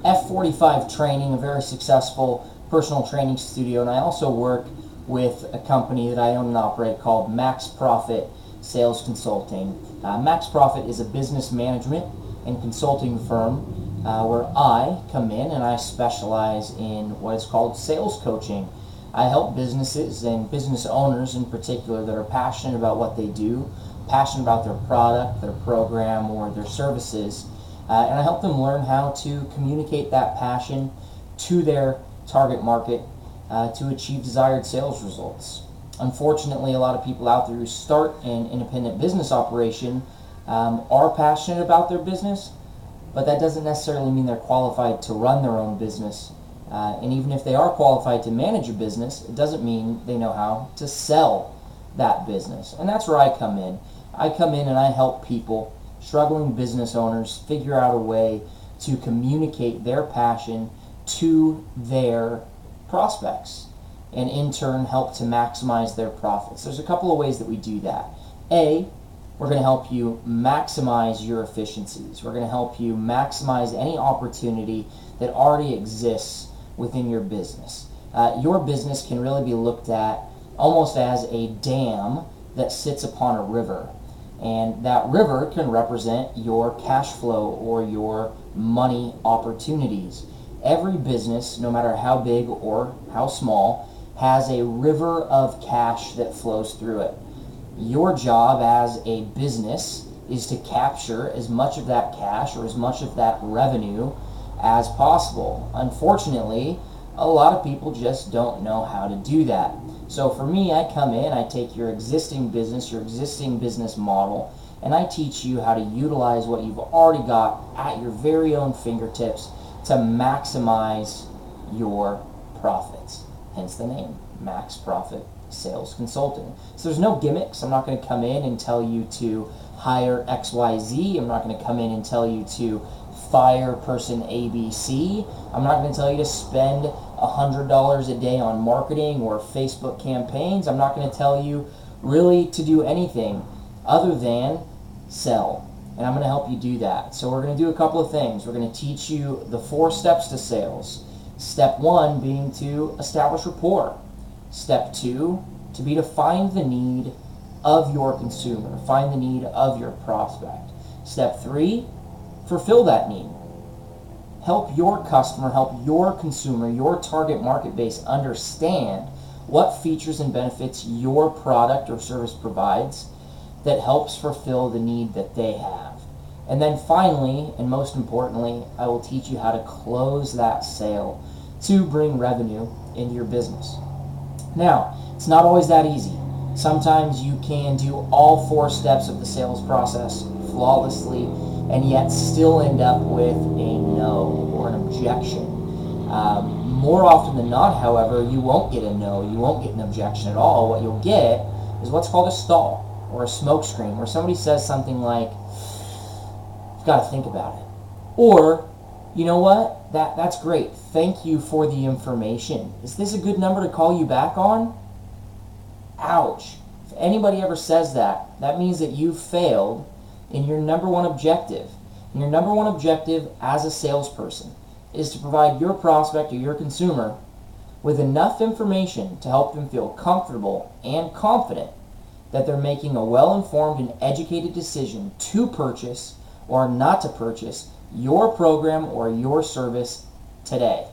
F45 Training, a very successful personal training studio, and I also work with a company that I own and operate called Max Profit Sales Consulting. Max Profit is a business management and consulting firm where I come in and I specialize in what is called sales coaching. I help businesses and business owners in particular that are passionate about what they do, passionate about their product, their program, or their services, and I help them learn how to communicate that passion to their target market to achieve desired sales results. Unfortunately, a lot of people out there who start an independent business operation are passionate about their business, but that doesn't necessarily mean they're qualified to run their own business. And even if they are qualified to manage a business, it doesn't mean they know how to sell that business. And that's where I come in. I come in and I help people, struggling business owners, figure out a way to communicate their passion to their prospects, and in turn help to maximize their profits. There's a couple of ways that we do that. A, we're going to help you maximize your efficiencies. We're going to help you maximize any opportunity that already exists within your business. Your business can really be looked at almost as a dam that sits upon a river. And that river can represent your cash flow or your money opportunities. Every business, no matter how big or how small, has a river of cash that flows through it. Your job as a business is to capture as much of that cash or as much of that revenue as possible. Unfortunately, a lot of people just don't know how to do that. So for me, I come in, I take your existing business model, and I teach you how to utilize what you've already got at your very own fingertips to maximize your profits. Hence the name, Max Profit Sales Consulting. So there's no gimmicks. I'm not going to come in and tell you to hire XYZ. I'm not going to come in and tell you to fire person ABC. I'm not going to tell you to spend $100 a day on marketing or Facebook campaigns. I'm not going to tell you really to do anything other than sell. And I'm going to help you do that. So we're going to do a couple of things. We're going to teach you the 4 steps to sales. Step 1 being to establish rapport. Step 2 to be to find the need of your consumer, find the need of your prospect. Step 3, fulfill that need. Help your customer, help your consumer, your target market base understand what features and benefits your product or service provides that helps fulfill the need that they have. And then finally, and most importantly, I will teach you how to close that sale to bring revenue into your business. Now, it's not always that easy. Sometimes you can do all 4 steps of the sales process flawlessly and yet still end up with a no or an objection. More often than not, however, you won't get a no, you won't get an objection at all. What you'll get is what's called a stall or a smoke screen, where somebody says something like, "You've got to think about it." Or, "You know what? That's great. Thank you for the information. Is this a good number to call you back on?" Ouch. If anybody ever says that, that means that you failed in your number one objective. And your number one objective as a salesperson is to provide your prospect or your consumer with enough information to help them feel comfortable and confident that they're making a well-informed and educated decision to purchase or not to purchase your program or your service today.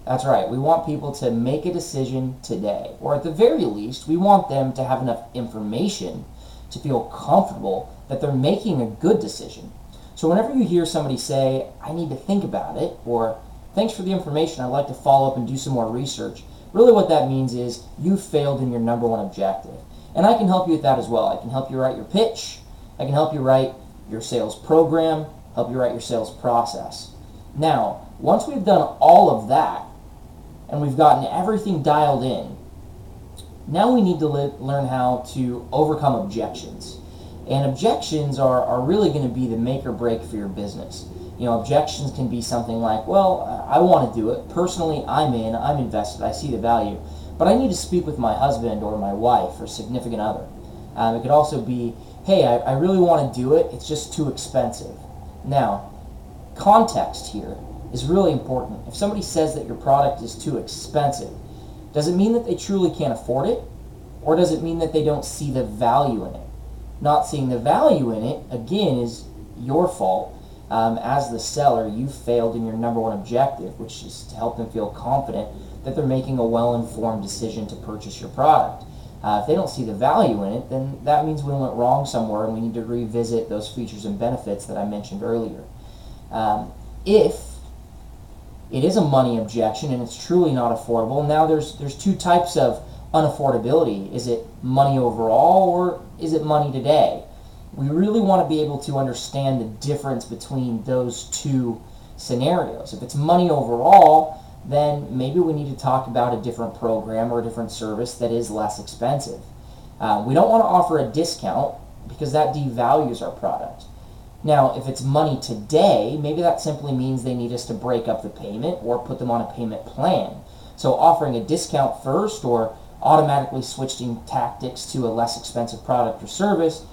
That's right, we want people to make a decision today, or at the very least, we want them to have enough information to feel comfortable that they're making a good decision. So whenever you hear somebody say, "I need to think about it," or "Thanks for the information, I'd like to follow up and do some more research," really what that means is you failed in your number one objective. And I can help you with that as well. I can help you write your pitch, I can help you write your sales program, help you write your sales process. Now, once we've done all of that, and we've gotten everything dialed in, now we need to learn how to overcome objections. And objections are really going to be the make or break for your business. You know, objections can be something like, "Well, I want to do it. Personally, I'm invested, I see the value, but I need to speak with my husband or my wife or significant other." It could also be, "Hey, I really want to do it, it's just too expensive." Now, context here is really important. If somebody says that your product is too expensive, does it mean that they truly can't afford it? Or does it mean that they don't see the value in it? Not seeing the value in it, again, is your fault. As the seller, you failed in your number one objective, which is to help them feel confident that they're making a well-informed decision to purchase your product. If they don't see the value in it, then that means we went wrong somewhere and we need to revisit those features and benefits that I mentioned earlier. If it is a money objection and it's truly not affordable, now there's two types of unaffordability. Is it money overall, or is it money today? We really want to be able to understand the difference between those two scenarios. If it's money overall, then maybe we need to talk about a different program or a different service that is less expensive. We don't want to offer a discount because that devalues our product. Now, if it's money today, maybe that simply means they need us to break up the payment or put them on a payment plan. So offering a discount first or automatically switching tactics to a less expensive product or service,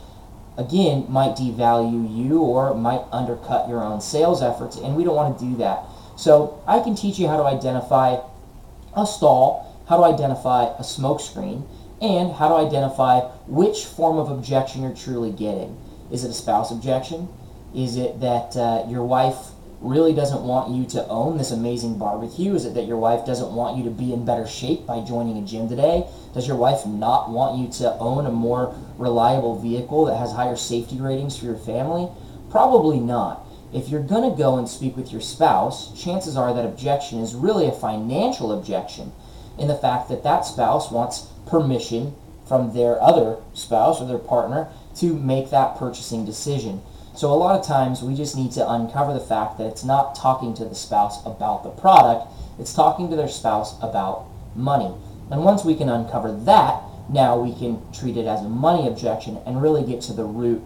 again, might devalue you or might undercut your own sales efforts, and we don't want to do that. So I can teach you how to identify a stall, how to identify a smokescreen, and how to identify which form of objection you're truly getting. Is it a spouse objection? Is it that your wife really doesn't want you to own this amazing barbecue? Is it that your wife doesn't want you to be in better shape by joining a gym today? Does your wife not want you to own a more reliable vehicle that has higher safety ratings for your family? Probably not. If you're going to go and speak with your spouse, chances are that objection is really a financial objection, in the fact that that spouse wants permission from their other spouse or their partner to make that purchasing decision. So a lot of times we just need to uncover the fact that it's not talking to the spouse about the product, it's talking to their spouse about money. And once we can uncover that, now we can treat it as a money objection and really get to the root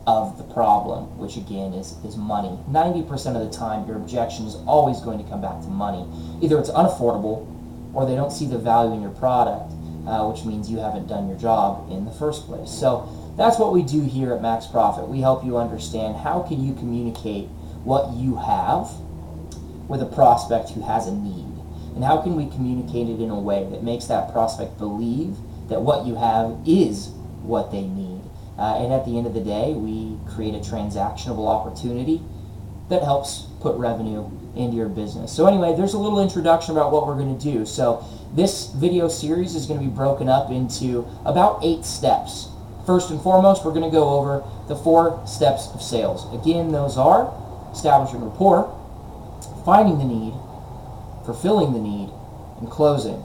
of the problem, which again is money. 90% of the time your objection is always going to come back to money. Either it's unaffordable or they don't see the value in your product, which means you haven't done your job in the first place. So that's what we do here at Max Profit. We help you understand how can you communicate what you have with a prospect who has a need. And how can we communicate it in a way that makes that prospect believe that what you have is what they need. And at the end of the day, we create a transactionable opportunity that helps put revenue into your business. So anyway, there's a little introduction about what we're going to do. So this video series is going to be broken up into about 8 steps. First and foremost, we're going to go over the 4 steps of sales. Again, those are establishing rapport, finding the need, fulfilling the need, and closing.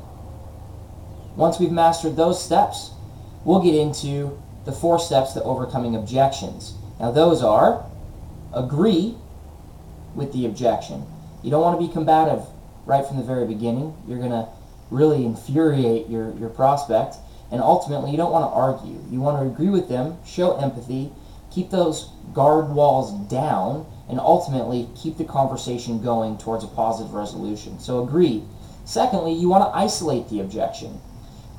Once we've mastered those steps, we'll get into the 4 steps to overcoming objections. Now those are: agree with the objection. You don't want to be combative right from the very beginning. You're going to really infuriate your prospect. And ultimately, you don't want to argue. You want to agree with them, show empathy, keep those guard walls down, and ultimately keep the conversation going towards a positive resolution. So agree. Secondly, you want to isolate the objection.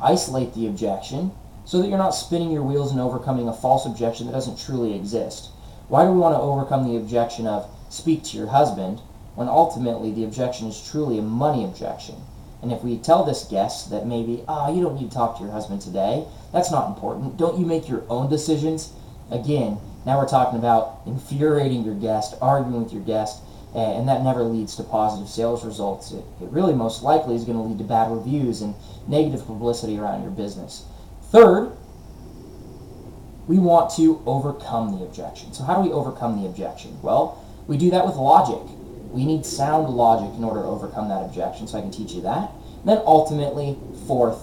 Isolate the objection so that you're not spinning your wheels and overcoming a false objection that doesn't truly exist. Why do we want to overcome the objection of speak to your husband when ultimately the objection is truly a money objection? And if we tell this guest that maybe, you don't need to talk to your husband today, that's not important. Don't you make your own decisions? Again, now we're talking about infuriating your guest, arguing with your guest, and that never leads to positive sales results. It really most likely is going to lead to bad reviews and negative publicity around your business. Third, we want to overcome the objection. So how do we overcome the objection? Well, we do that with logic. We need sound logic in order to overcome that objection, so I can teach you that. And then ultimately, fourth,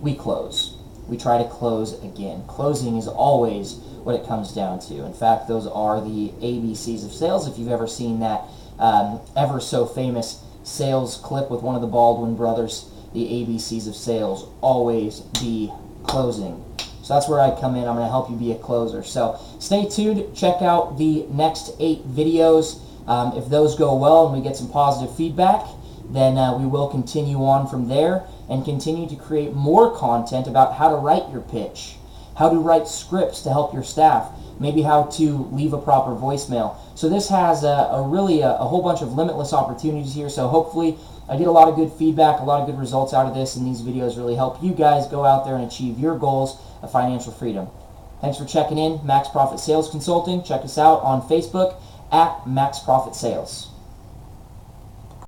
we close. We try to close again. Closing is always what it comes down to. In fact, those are the ABCs of sales. If you've ever seen that ever so famous sales clip with one of the Baldwin brothers, the ABCs of sales, always be closing. So that's where I come in. I'm going to help you be a closer. So stay tuned. Check out the next 8 videos. If those go well and we get some positive feedback, then we will continue on from there and continue to create more content about how to write your pitch, how to write scripts to help your staff, maybe how to leave a proper voicemail. So this has really a whole bunch of limitless opportunities here. So hopefully I get a lot of good feedback, a lot of good results out of this, and these videos really help you guys go out there and achieve your goals of financial freedom. Thanks for checking in, Max Profit Sales Consulting. Check us out on Facebook at Max Profit Sales.